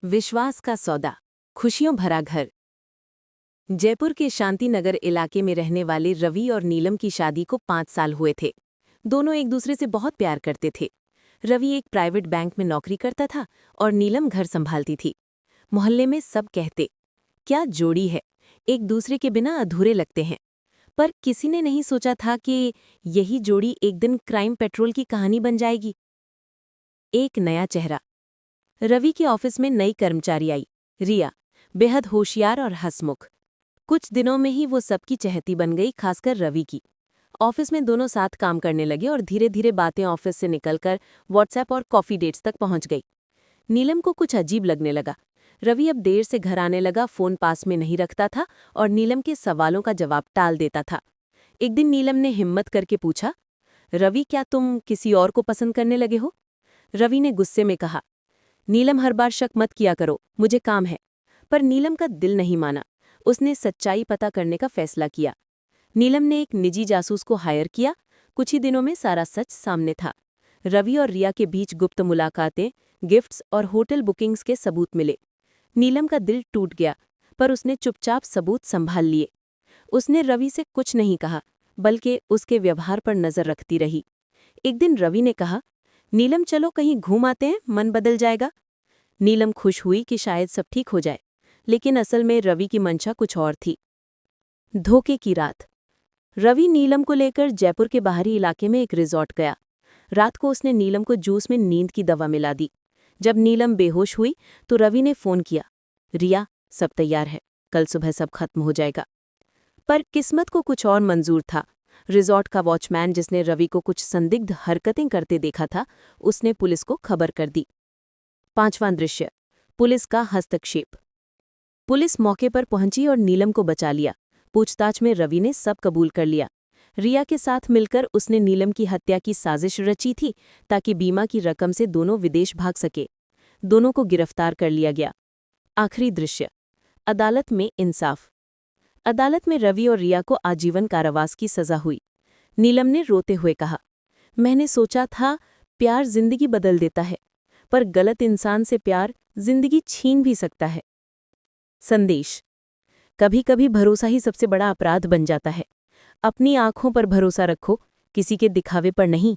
विश्वास का सौदा, खुशियों भरा घर। जयपुर के शांतिनगर इलाके में रहने वाले रवि और नीलम की शादी को 5 साल हुए थे। दोनों एक दूसरे से बहुत प्यार करते थे। रवि एक प्राइवेट बैंक में नौकरी करता था और नीलम घर संभालती थी। मोहल्ले में सब कहते, क्या जोड़ी है, एक दूसरे के बिना अधूरे लगते हैं। पर किसी ने नहीं सोचा था कि यही जोड़ी एक दिन क्राइम पेट्रोल की कहानी बन जाएगी। एक नया चेहरा। रवि के ऑफिस में नई कर्मचारी आई, रिया, बेहद होशियार और हंसमुख। कुछ दिनों में ही वो सबकी चहेती बन गई, खासकर रवि की। ऑफिस में दोनों साथ काम करने लगे और धीरे धीरे बातें ऑफिस से निकलकर व्हाट्सएप और कॉफी डेट्स तक पहुंच गई। नीलम को कुछ अजीब लगने लगा। रवि अब देर से घर आने लगा, फोन पास में नहीं रखता था और नीलम के सवालों का जवाब टाल देता था। एक दिन नीलम ने हिम्मत करके पूछा, रवि, क्या तुम किसी और को पसंद करने लगे हो? रवि ने गुस्से में कहा, नीलम, हर बार शक मत किया करो, मुझे काम है। पर नीलम का दिल नहीं माना। उसने सच्चाई पता करने का फैसला किया। नीलम ने एक निजी जासूस को हायर किया। कुछ ही दिनों में सारा सच सामने था। रवि और रिया के बीच गुप्त मुलाकातें, गिफ्ट्स और होटल बुकिंग्स के सबूत मिले। नीलम का दिल टूट गया, पर उसने चुपचाप सबूत संभाल लिए। उसने रवि से कुछ नहीं कहा, बल्कि उसके व्यवहार पर नजर रखती रही। एक दिन रवि ने कहा, नीलम, चलो कहीं घूम आते हैं, मन बदल जाएगा। नीलम खुश हुई कि शायद सब ठीक हो जाए, लेकिन असल में रवि की मंशा कुछ और थी। धोखे की रात। रवि नीलम को लेकर जयपुर के बाहरी इलाके में एक रिजॉर्ट गया। रात को उसने नीलम को जूस में नींद की दवा मिला दी। जब नीलम बेहोश हुई तो रवि ने फोन किया, रिया, सब तैयार है, कल सुबह सब खत्म हो जाएगा। पर किस्मत को कुछ और मंजूर था। रिजॉर्ट का वॉचमैन, जिसने रवि को कुछ संदिग्ध हरकतें करते देखा था, उसने पुलिस को खबर कर दी। 5वां दृश्य, पुलिस का हस्तक्षेप। पुलिस मौके पर पहुंची और नीलम को बचा लिया। पूछताछ में रवि ने सब कबूल कर लिया। रिया के साथ मिलकर उसने नीलम की हत्या की साजिश रची थी, ताकि बीमा की रकम से दोनों विदेश भाग सके। दोनों को गिरफ्तार कर लिया गया। आखिरी दृश्य, अदालत में इंसाफ। अदालत में रवि और रिया को आजीवन कारावास की सजा हुई। नीलम ने रोते हुए कहा, मैंने सोचा था प्यार जिंदगी बदल देता है, पर गलत इंसान से प्यार जिंदगी छीन भी सकता है। संदेश, कभी कभी भरोसा ही सबसे बड़ा अपराध बन जाता है। अपनी आंखों पर भरोसा रखो, किसी के दिखावे पर नहीं।